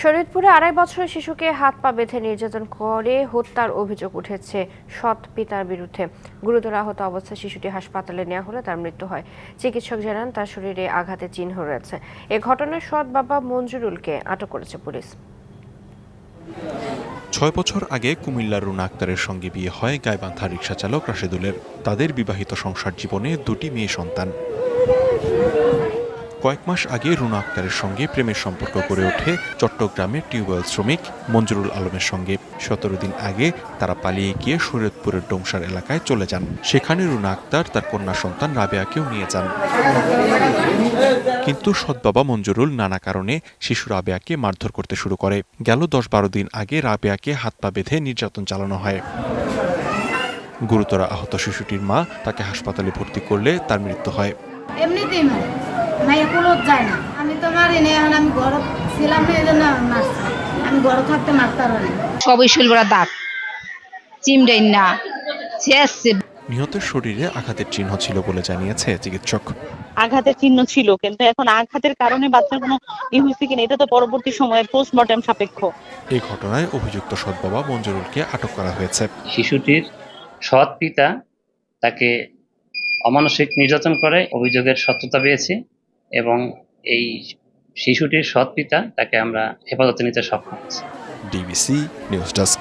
শরীয়তপুরে ২.৫ বছরের শিশুকে হাত পা বেঁধে নির্যাতন করে হত্যার অভিযোগ উঠেছে সৎ পিতার বিরুদ্ধে। গুরুতর আহত অবস্থায় শিশুটি হাসপাতালে নেওয়া হলে তার মৃত্যু হয়। চিকিৎসক জানান তার শরীরে আঘাতের চিহ্ন রয়েছে। এ ঘটনায় সৎ বাবা মঞ্জুরুলকে আটক করেছে পুলিশ। ৬ বছর আগে কুমিল্লার রুনা আক্তারের সঙ্গে বিয়ে হয় গাইবান্ধার রিকশাচালক রাশেদুলের। তাদের বিবাহিত সংসার জীবনে ২টি মেয়ে সন্তান। কয়েক মাস আগে রুনা আক্তারের সঙ্গে প্রেমের সম্পর্ক গড়ে ওঠে চট্টগ্রামের টিউবওয়েল শ্রমিক মঞ্জুরুল আলমের সঙ্গে। ১৭ দিন আগে তারা পালিয়ে গিয়ে শরীয়তপুরের ডোমসার এলাকায় চলে যান। সেখানে রুনা আক্তার তার কন্যা সন্তান রাবেয়াকেও নিয়ে যান। কিন্তু সৎ বাবা মঞ্জুরুল নানা কারণে শিশু রাবেয়াকে মারধর করতে শুরু করে। গেল ১০-১২ দিন আগে রাবেয়াকে হাত পা বেঁধে নির্যাতন চালানো হয়। গুরুতর আহত শিশুটির মা তাকে হাসপাতালে ভর্তি করলে তার মৃত্যু হয়। এমনিতেই মাইয়া কোনো যায় না। আমি তো মারিনি, এখন আমি ঘর ছিলাম না, এই জন্য মারছি। আমি ঘর থাকতে মারতে পারি। সবই শৈলবরা দাগ চিমড়াই না শেষ। নিহতের শরীরে আঘাতের চিহ্ন ছিল বলে জানিয়েছে চিকিৎসক। আঘাতের চিহ্ন ছিল, কিন্তু এখন আঘাতের কারণে বাচ্চার কোনো হয়েছে কিনা এটা তো পরবর্তী সময়ে পোস্টমর্টেম সাপেক্ষ। এই ঘটনায় অভিযুক্ত সৎ বাবা মঞ্জুরুলকে আটক করা হয়েছে। শিশুটির সৎ পিতা তাকে অমানসিক নির্যাতন করে অভিযোগের সত্যতা পেয়েছি এবং এই শিশুটির সৎ পিতা তাকে আমরা হেফাজতে নিতে সক্ষম হয়েছি। DBC news desk.